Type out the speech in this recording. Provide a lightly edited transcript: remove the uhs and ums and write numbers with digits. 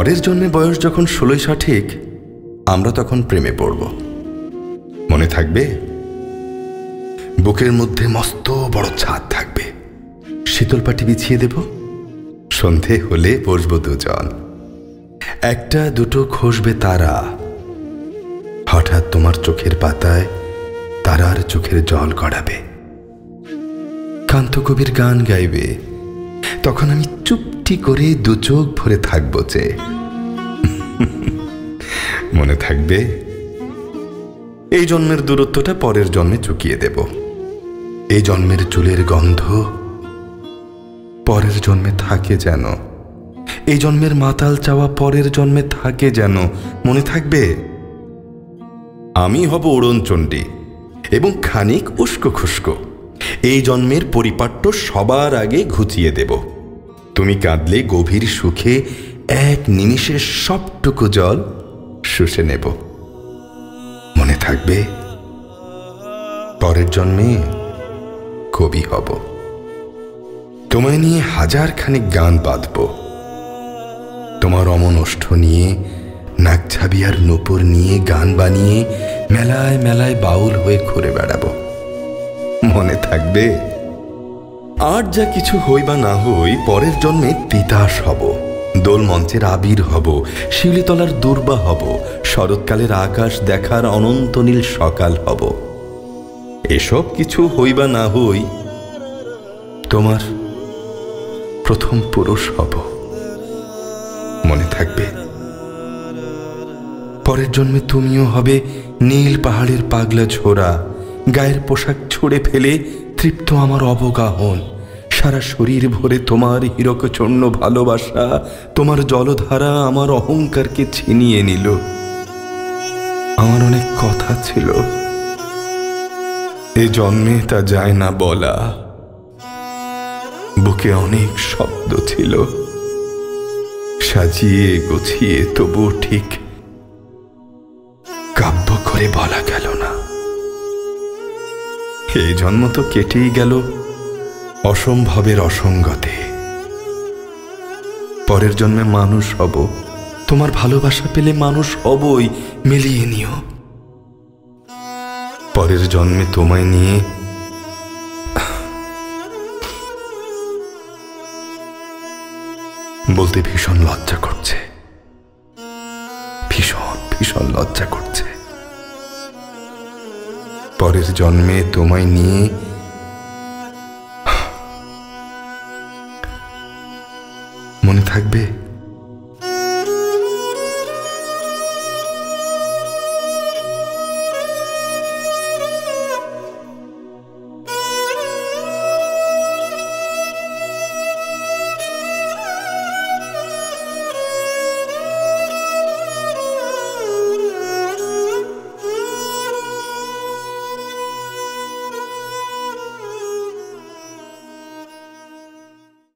পরের জন্মে বয়স যখন 16 সঠিক, আমরা তখন প্রেমে পড়ব। মনে থাকবে? বুকের মধ্যে মস্ত বড় ছাদ থাকবে, শীতল পাটি বিছিয়ে দেব, সন্ধে হলে বসবো দুজন, একটা দুটো খসবে তারা, হঠাৎ তোমার চোখের পাতায় তারার চোখের জল গড়াবে, কান্তকবির গান গাইবে, তখন আমি চুপটি করে দু চোখ ভরে থাকবো যে। মনে থাকবে? এই জন্মের দূরত্বটা পরের জন্মে চুকিয়ে দেব। এই জন্মের চুলের গন্ধ পরের জন্মে থাকে যেন, এই জন্মের মাতাল চাওয়া পরের জন্মে থাকে যেন। মনে থাকবে? আমি হব উড়নচণ্ডী এবং খানিক উস্কো খুস্কো। এই জন্মের পরিপাট্য সবার আগে ঘুচিয়ে দেব। তুমি কাঁদলে গভীর সুখে এক নিমিষে সবটুকু জল শুষে নেব। মনে থাকবে? পরের জন্মে কবি হব, তোমায় নিয়ে হাজার খানিক গান বাঁধব, তোমার অমন ওষ্ঠ নিয়ে, নাকছাবি আর নূপুর নিয়ে গান বানিয়ে মেলায় মেলায় বাউল হয়ে ঘুরে বেড়াবো। মনে থাকবে? আর যা কিছু হই বা না হই, পরের জন্মে তিতাস হব, দোল মঞ্চের আবির হব, শিউলিতলার দুর্বা হব, শরৎকালের আকাশ দেখার অনন্ত নীল সকাল হব। এসব কিছু হই বা না হই, তোমার প্রথম পুরুষ হব। মনে থাকবে? পরের জন্মে তুমিও হবে নীল পাহাড়ের পাগলা ঝোড়া, গায়ের পোশাক ছুঁড়ে ফেলে তৃপ্ত আমার অবগাহন, সারা শরীর ভরে তোমার হীরকচূর্ণ ভালোবাসা, তোমার জলধারা আমার অহংকারকে ছিনিয়ে নিল। আমার অনেক কথা ছিল, এ জন্মে তা যায় না বলা, বুকে অনেক শব্দ ছিল, সাজিয়ে গুছিয়ে তবু ঠিক কাব্য করে বলা গেল না। এই জন্ম তো কেটেই গেল অসম্ভবের অসঙ্গতে। পরের জন্মে মানুষ হব, তোমার ভালোবাসা পেলে মানুষ হবই, মিলিয়ে নিও। পরের জন্মে তোমায় নিয়ে বলতে ভীষণ লজ্জা করছে, ভীষণ ভীষণ লজ্জা করছে। পরের জন্মে তোমায় নিয়ে মনে থাকবে?